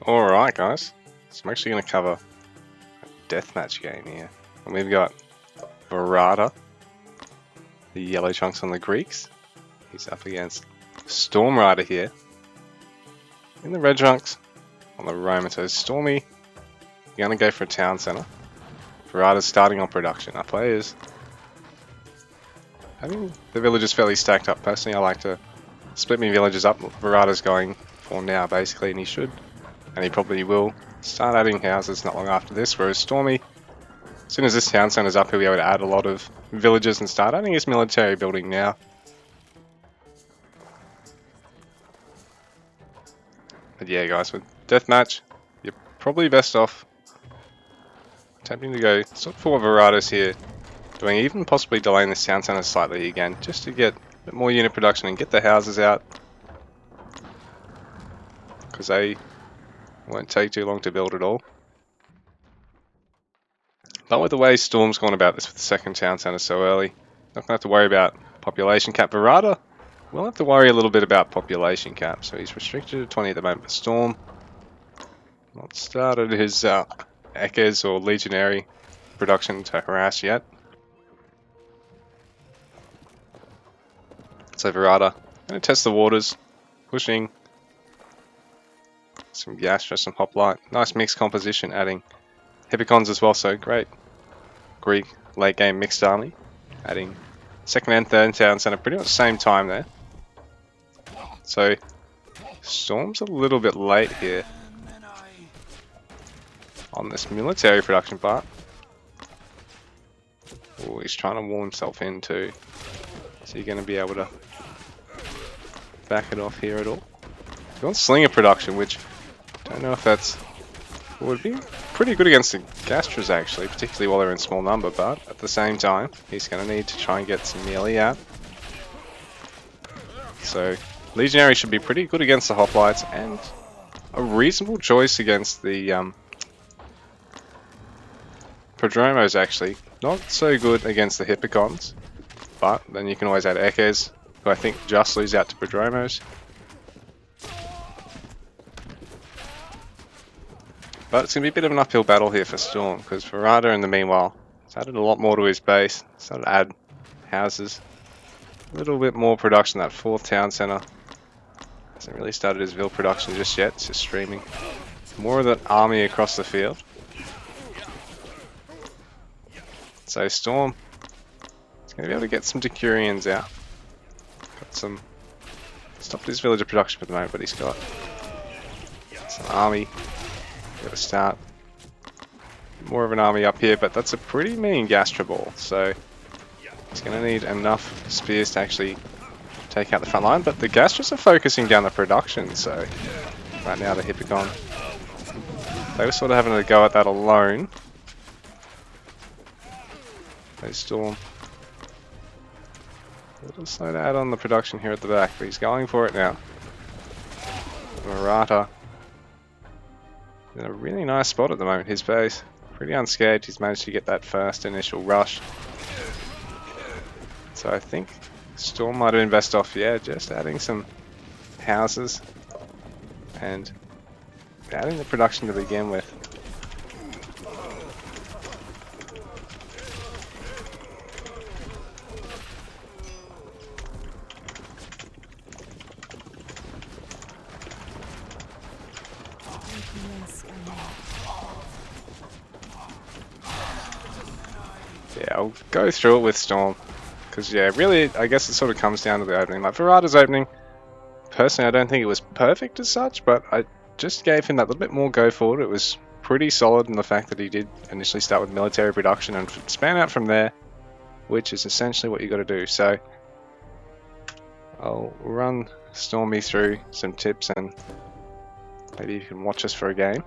Alright guys, so I'm actually going to cover a deathmatch game here. And we've got Verada, the yellow chunks on the Greeks. He's up against Storm Rider here. In the red chunks on the Roman. So Stormy, you're going to go for a town center. Verada's starting on production. Our players having the villages fairly stacked up. Personally, I like to split my villages up. Verada's going for now basically, and he should. And he probably will start adding houses not long after this, whereas Stormy, as soon as this town center's up, he'll be able to add a lot of villages and start adding his military building now. But yeah guys, with Deathmatch, you're probably best off attempting to go sort of for Veradas here, doing even possibly delaying this town center slightly again, just to get a bit more unit production and get the houses out. Because they won't take too long to build it all. But with the way Storm's gone about this with the second town center so early, not going to have to worry about population cap. Verada will have to worry a little bit about population cap, so he's restricted to 20 at the moment. But Storm not started his Ekes or Legionary production to harass yet. So Verada going to test the waters, pushing some Gastra, some Hoplite. Nice mixed composition, adding Hippicons as well, so great Greek late game mixed army. Adding second and third town center pretty much same time there. So Storm's a little bit late here on this military production part. Oh, he's trying to wall himself in too. So you're going to be able to back it off here at all. He wants Slinger production, which I don't know if that's would be pretty good against the Gastras actually, particularly while they're in small number, but at the same time, he's going to need to try and get some melee out. So, Legionary should be pretty good against the Hoplites, and a reasonable choice against the Prodromos actually. Not so good against the Hippicons, but then you can always add Ekes, who I think just lose out to Prodromos. But it's going to be a bit of an uphill battle here for Storm, because Verada in the meanwhile has added a lot more to his base, started to add houses, a little bit more production. That fourth town center hasn't really started his Ville production just yet, it's just streaming more of that army across the field. So Storm is going to be able to get some Decurions out. Got some, stopped his villager production for the moment, but he's got some army. Got to start more of an army up here, but that's a pretty mean Gastra ball, so he's going to need enough spears to actually take out the front line. But the Gastras are focusing down the production, so right now the Hippicon, they were sort of having to go at that alone. They Storm a little slow to add on the production here at the back, but he's going for it now. Verada in a really nice spot at the moment, his base. Pretty unscathed, he's managed to get that first initial rush. So I think Storm might have been best off, yeah, just adding some houses and adding the production to begin with. Yeah, I'll go through it with Storm, because yeah, really, I guess it sort of comes down to the opening. Like Verada's opening, personally I don't think it was perfect as such, but I just gave him that little bit more go forward. It was pretty solid in the fact that he did initially start with military production and span out from there, which is essentially what you got to do. So I'll run Stormy through some tips and maybe you can watch us for a game.